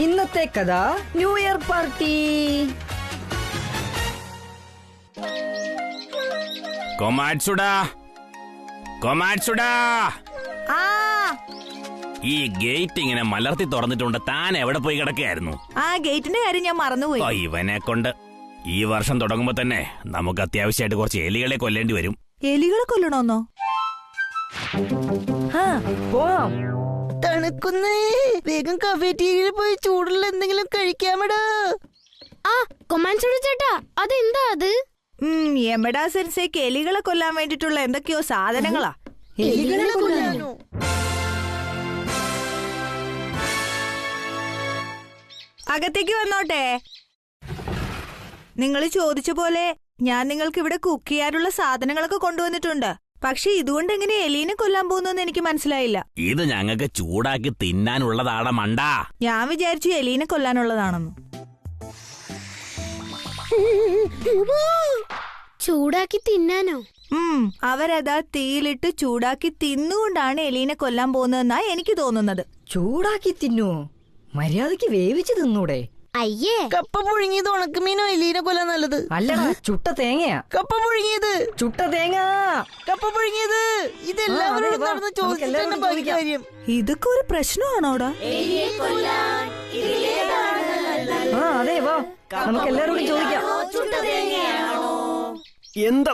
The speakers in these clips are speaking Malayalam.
ഇന്നത്തെ കഥ ന്യൂ ഇയർ പാർട്ടി. ഈ ഗേറ്റ് ഇങ്ങനെ മലർത്തി തുറന്നിട്ടുണ്ട്. താൻ എവിടെ പോയി കിടക്കുകയായിരുന്നു? ആ ഗേറ്റിന്റെ കാര്യം ഞാൻ മറന്നുപോയി. ഇവനെ കൊണ്ട് ഈ വർഷം തുടങ്ങുമ്പോ തന്നെ നമുക്ക് അത്യാവശ്യമായിട്ട് കുറച്ച് എലികളെ കൊല്ലേണ്ടി വരും. എലികളെ കൊല്ലണോന്നോ? പോവാം. തണുക്കുന്നേ, വേഗം കഫേറ്റീരിയയിൽ പോയി ചൂടുള്ള എന്തെങ്കിലും കഴിക്കാമടാ. ആ കൊമാൻസുടെ ചേട്ടാ, അതെന്താ അത്? യമഡാ സെൻസേക്ക് എലികളെ കൊല്ലാൻ വേണ്ടിട്ടുള്ള എന്തൊക്കെയോ സാധനങ്ങളാ. എലികളെ കൊല്ലാനോ? അകത്തേക്ക് വന്നോട്ടെ. നിങ്ങൾ ചോദിച്ച പോലെ ഞാൻ നിങ്ങൾക്ക് ഇവിടെ കുക്ക് ചെയ്യാനുള്ള സാധനങ്ങളൊക്കെ കൊണ്ടുവന്നിട്ടുണ്ട്. പക്ഷെ ഇതുകൊണ്ട് എങ്ങനെ എലീനെ കൊല്ലാൻ പോകുന്നു എനിക്ക് മനസ്സിലായില്ല. ഇത് ഞങ്ങൾക്ക് ചൂടാക്കി തിന്നാനുള്ളതാടാ മണ്ടാ. ഞാൻ വിചാരിച്ചു എലീനെ കൊല്ലാനുള്ളതാണെന്ന്. ചൂടാക്കി തിന്നാനോ? അവരതാ തീയിലിട്ട് ചൂടാക്കി തിന്നുകൊണ്ടാണ് എലീനെ കൊല്ലാൻ പോകുന്നതെന്നാ എനിക്ക് തോന്നുന്നത്. ചൂടാക്കി തിന്നുവോ? മര്യാദക്ക് വേവിച്ച് തിന്നൂടെ? അയ്യേ, കപ്പ പുഴുങ്ങിയത് ഉണക്കമീനോ എലീനെ കൊല്ലാൻ നല്ലത്? അല്ലടാ, ചുട്ട തേങ്ങയാ. കപ്പ പുഴുങ്ങിയത്, ചുട്ട തേങ്ങ, കപ്പ പുഴുങ്ങിയത്. ഇതെല്ലാവരോടും നടന്ന് ചോദിച്ചിട്ട് കാര്യം. ഇതൊക്കെ ഒരു പ്രശ്നമാണോടാ? അതെ, വാ നമുക്ക് എല്ലാരോടും ചോദിക്കാം. എന്താ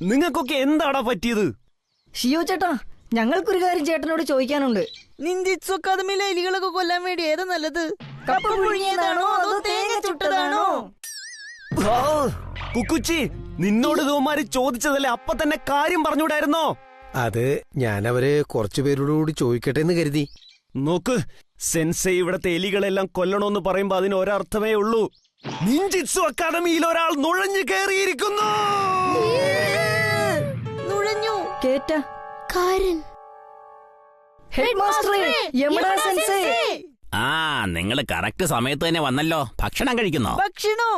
നിങ്ങൾക്കൊക്കെ എന്താടാ പറ്റിയത്? ഷിയോ ചേട്ടാ, ഞങ്ങൾക്കൊരു കാര്യം ചേട്ടനോട് ചോദിക്കാനുണ്ട്. നിഞ്ചിറ്റ്സു അക്കാദമിയിലെ എലികളൊക്കെ കൊല്ലാൻ വേണ്ടി ഏതാ നല്ലത്? കപ്പ പുഴുങ്ങിയതാണോ അതോ തേങ്ങ ചുട്ടതാണോ? കുക്കുച്ചി, നിന്നോട് ഇതുമാര് ചോദിച്ചതല്ലേ, അപ്പൊ തന്നെ കാര്യം പറഞ്ഞുകൂടായിരുന്നോ? അത് ഞാനവരെ കുറച്ചുപേരോടുകൂടി ചോദിക്കട്ടെ എന്ന് കരുതി. നോക്ക്, സെൻസൈ ഇവിടത്തെ എലികളെല്ലാം കൊല്ലണോന്ന് പറയുമ്പോ അതിന് ഒരർത്ഥമേ ഉള്ളൂ. നിഞ്ചിറ്റ്സു അക്കാദമിയിൽ ഒരാൾ നുഴഞ്ഞു കയറിയിരിക്കുന്നു. നുഴഞ്ഞു കേറ്റ കാരൻ, ഹെഡ് മാസ്റ്റർ യമഡാ സെൻസൈ. നിങ്ങള് കറക്റ്റ് സമയത്ത് തന്നെ വന്നല്ലോ. ഭക്ഷണം കഴിക്കുന്നോ? ഭക്ഷണോ?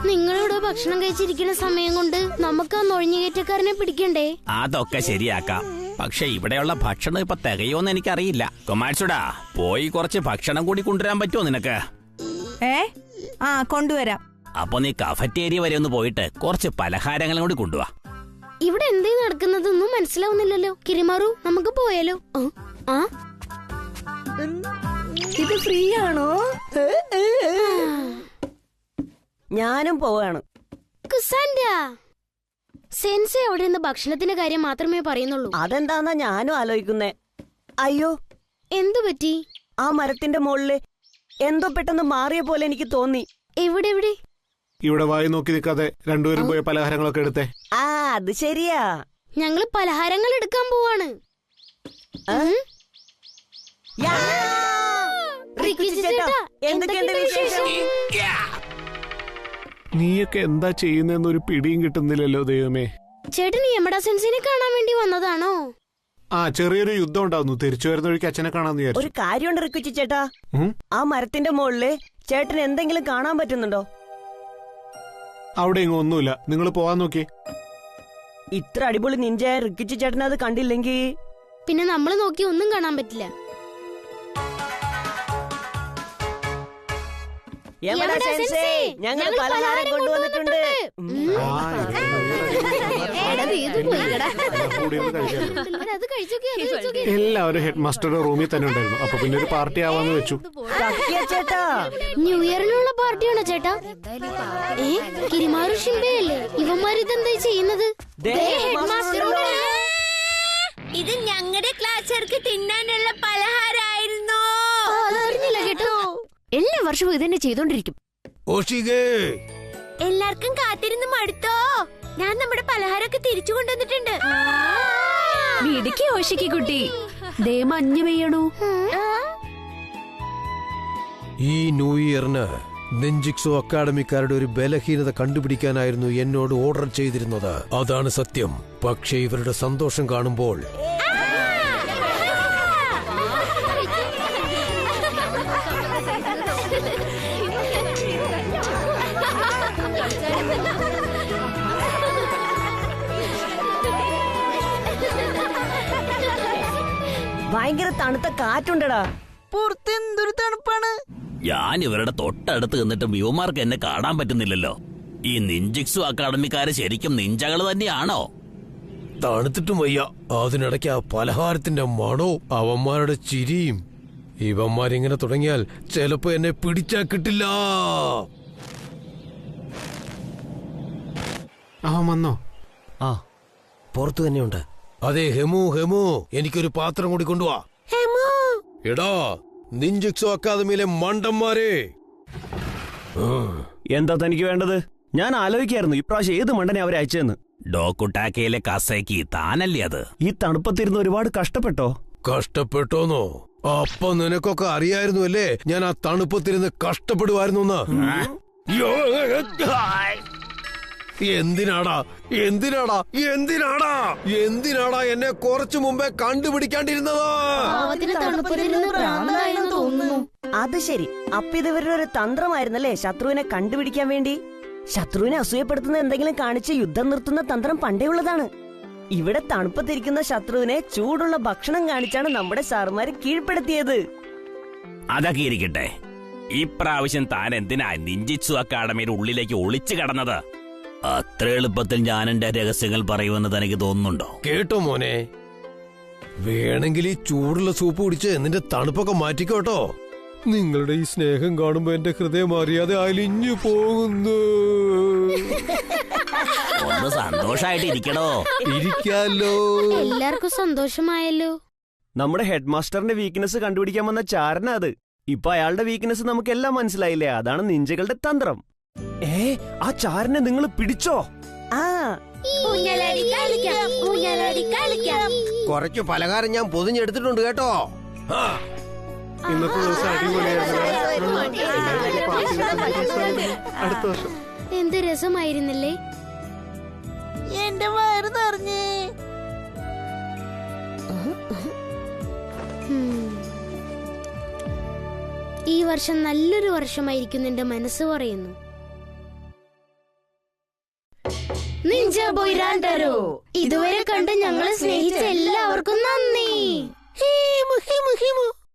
നിങ്ങളോട് ഭക്ഷണം കഴിച്ചിരിക്കുന്ന സമയം കൊണ്ട് നമുക്ക് ആ നുഴഞ്ഞുകയറ്റക്കാരനെ പിടിക്കണ്ടേ? അതൊക്കെ ശരിയാക്കാം. പക്ഷെ ഇവിടെയുള്ള ഭക്ഷണം ഇപ്പൊ തികയോന്ന് എനിക്കറിയില്ല. കൊമാറ്റ്സുടാ, പോയി കുറച്ച് ഭക്ഷണം കൂടി കൊണ്ടുവരാൻ പറ്റുമോ നിനക്ക്? കൊണ്ടുവരാം. അപ്പൊ നീ കഫറ്റേരിയ വരെ ഒന്ന് പോയിട്ട് കുറച്ച് പലഹാരങ്ങളും കൂടി കൊണ്ടുവാ. ഇവിടെ എന്തേ നടക്കുന്നതൊന്നും മനസ്സിലാവുന്നില്ലല്ലോ. കിരിമാറു, നമുക്ക് പോയാലോ? ഇത് ഫ്രീ ആണോ? ഞാനും പോവാണ്. കുസാൻഡാ, സെൻസേ അവിടെ നിന്ന് ഭക്ഷണത്തിന്റെ കാര്യം മാത്രമേ പറയുന്നുള്ളൂ. അതെന്താന്നാ ഞാനും ആലോചിക്കുന്നേ. അയ്യോ, എന്തു പറ്റി? ആ മരത്തിന്റെ മുകളില് എന്തോ പെട്ടെന്ന് മാറിയ പോലെ എനിക്ക് തോന്നി. എവിടെ? ഇവിടെ വായി നോക്കി നിൽക്കാതെ രണ്ടുപേരും പോയ പലഹാരങ്ങളൊക്കെ എടുത്തേ. അത് ശരിയാ. ഞങ്ങള് പലഹാരങ്ങൾ എടുക്കാൻ പോവാണ്. എന്തൊക്കെയുണ്ട് വിശേഷം? നീയൊക്കെ എന്താ ചെയ്യുന്നതെന്നൊരു പിടിയും കിട്ടുന്നില്ലല്ലോ ദൈവമേ. ചേട്ടൻ യമഡാ സെൻസിനെ കാണാൻ വേണ്ടി വന്നതാണോ? ചെറിയൊരു യുദ്ധം ഉണ്ടാവുന്നു. തിരിച്ചു വരുന്ന വഴിക്ക് അച്ഛനെ കാണാന്ന് വിചാരിച്ചു. ഒരു കാര്യമുണ്ട് റിക്കുച്ചി ചേട്ടാ, ആ മരത്തിന്റെ മുകളില് ചേട്ടന് എന്തെങ്കിലും കാണാൻ പറ്റുന്നുണ്ടോ? അവിടെ ഇങ്ങ് ഒന്നുമില്ല. നിങ്ങൾ പോവാൻ നോക്കി. ഇത്ര അടിപൊളി നിഞ്ചായ റിക്കുച്ചി ചേട്ടൻ അത് കണ്ടില്ലെങ്കിൽ പിന്നെ നമ്മള് നോക്കി ഒന്നും കാണാൻ പറ്റില്ല. ഞങ്ങൾ പലഹാരം കൊണ്ടുവന്നിട്ടുണ്ട്. എല്ലാവരും ഹെഡ് മാസ്റ്ററുടെ റൂമിൽ തന്നെ ഉണ്ടായിരുന്നു. അപ്പൊ പിന്നെ ഒരു പാർട്ടി ആവാന്ന് വെച്ചു. ചേട്ടാ, ന്യൂ ഇയറിനുള്ള പാർട്ടിയാണോ ചേട്ടാ? കിരിമാറു ഷിംബയല്ലേ? ഇവന്മാരിതെന്താ ചെയ്യുന്നത്? ഇത് ഞങ്ങളുടെ ക്ലാസ്സുകാർക്ക് തിന്നാനുള്ള പലഹാരമായിരുന്നു. അതറിഞ്ഞില്ല കേട്ടോ. എല്ലാ വർഷവും ഇതന്നെ ചെയ്തോണ്ടിരിക്കും. എല്ലാവർക്കും കാത്തിരുന്ന് മടുത്തോ? ഞാൻ നമ്മുടെ പലഹാരമൊക്കെ തിരിച്ചു കൊണ്ടുവന്നിട്ടുണ്ട്. മിടുക്കി ഓഷിക്ക് കുട്ടി. ദേ മഞ്ഞ് പെയ്യണു. ഈ ന്യൂ ഇയറിന് നിഞ്ചിറ്റ്സു അക്കാഡമിക്കാരുടെ ഒരു ബലഹീനത കണ്ടുപിടിക്കാനായിരുന്നു എന്നോട് ഓർഡർ ചെയ്തിരുന്നത്. അതാണ് സത്യം. പക്ഷേ ഇവരുടെ സന്തോഷം കാണുമ്പോൾ ഭയങ്കര തണുത്ത കാറ്റുണ്ടടാ. പുറത്ത് എന്തൊരു തണുപ്പാണ്. ഞാൻ ഇവരുടെ തൊട്ടടുത്ത് നിന്നിട്ടും യുവമാർക്ക് എന്നെ കാണാൻ പറ്റുന്നില്ലല്ലോ. ഈ നിഞ്ചിക്സു അക്കാഡമിക്കാര് ശരിക്കും നിഞ്ചകൾ തന്നെയാണോ? തണുത്തിട്ടും വയ്യ. അതിനിടയ്ക്ക് ആ പലഹാരത്തിന്റെ മണവും അവന്മാരുടെ ചിരിയും. ഇവന്മാരിങ്ങനെ തുടങ്ങിയാൽ ചിലപ്പോ എന്നെ പിടിച്ചാ കിട്ടില്ല. അവൻ വന്നോ? ആ, പുറത്തു തന്നെയുണ്ട്. അതെ, ഹെമു എനിക്കൊരു പാത്രം കൂടി കൊണ്ടുവാ. എടാ നിഞ്ചിക്സോ അക്കാദമിയിലെ മണ്ടന്മാരെ, എന്താ തനിക്ക് വേണ്ടത്? ഞാൻ ആലോചിക്കായിരുന്നു ഇപ്രാവശ്യം ഏത് മണ്ടനെ അവരെ അയച്ചെന്ന്. ഡോക്കുട്ടാക്കയിലെ കസേക്ക് താനല്ലേ അത്? ഈ തണുപ്പത്തിരുന്ന് ഒരുപാട് കഷ്ടപ്പെട്ടോ? കഷ്ടപ്പെട്ടോന്നോ? അപ്പൊ നിനക്കൊക്കെ അറിയായിരുന്നു അല്ലേ ഞാൻ ആ തണുപ്പത്തിരുന്ന് കഷ്ടപ്പെടുവായിരുന്നു. എന്തിനാടാ എന്നെ കുറച്ചു മുമ്പേ കണ്ടുപിടിക്കാണ്ടിരുന്നത്? അത് ശരി, അപ്പൊ ഇത് ഇവരുടെ ഒരു തന്ത്രമായിരുന്നല്ലേ ശത്രുവിനെ കണ്ടുപിടിക്കാൻ വേണ്ടി? ശത്രുവിനെ അസൂയപ്പെടുത്തുന്ന എന്തെങ്കിലും കാണിച്ച് യുദ്ധം നിർത്തുന്ന തന്ത്രം പണ്ടേ ഉള്ളതാണ്. ഇവിടെ തണുപ്പത്തിരിക്കുന്ന ശത്രുവിനെ ചൂടുള്ള ഭക്ഷണം കാണിച്ചാണ് നമ്മുടെ സാറുമാര് കീഴ്പ്പെടുത്തിയത്. അതൊക്കെ ഇരിക്കട്ടെ, ഇപ്രാവശ്യം താൻ എന്തിനാ നിഞ്ചിത്സു അക്കാഡമിയുടെ ഉള്ളിലേക്ക് ഒളിച്ചു കടന്നത്? അത്ര എളുപ്പത്തിൽ ഞാൻ എന്റെ രഹസ്യങ്ങൾ പറയുമെന്ന് തനിക്ക് തോന്നുന്നുണ്ടോ? കേട്ടോ മോനെ, വേണമെങ്കിൽ ഈ ചൂടുള്ള സൂപ്പ് കുടിച്ച് നിന്റെ തണുപ്പൊക്കെ മാറ്റിക്കോട്ടോ. നിങ്ങളുടെ ഈ സ്നേഹം കാണുമ്പോ എന്റെ ഹൃദയം അറിയാതെ അലിഞ്ഞു പോകുന്നു. ഒന്ന് സന്തോഷായിട്ട് ഇരിക്കണോ? ഇരിക്കാലോ. എല്ലാവർക്കും സന്തോഷമായല്ലോ. നമ്മുടെ ഹെഡ് മാസ്റ്ററിന്റെ വീക്ക്നെസ് കണ്ടുപിടിക്കാൻ വന്ന ചാരനാ അത്. ഇപ്പൊ അയാളുടെ വീക്ക്നെസ് നമുക്കെല്ലാം മനസ്സിലായില്ലേ? അതാണ് നിഞ്ചകളുടെ തന്ത്രം. ആ ചാരനെ നിങ്ങൾ പിടിച്ചോ? കുറച്ചു പലഹാരം ഞാൻ പൊതിഞ്ഞെടുത്തിട്ടുണ്ട് കേട്ടോ. ഇന്നത്തെ ദിവസം അടിപൊളിയായിരുന്നു. അടുത്ത വർഷം എന്ത് രസമായിരുന്നില്ലേ? എന്റെ വയറ് നിറഞ്ഞേ. ഈ വർഷം നല്ലൊരു വർഷമായിരിക്കും എന്റെ മനസ്സ് പറയുന്നു. നിഞ്ച ബോയ് രാൻഡറോ, ഇതുവരെ കണ്ട് ഞങ്ങളെ സ്നേഹിച്ച എല്ലാവർക്കും നന്ദി.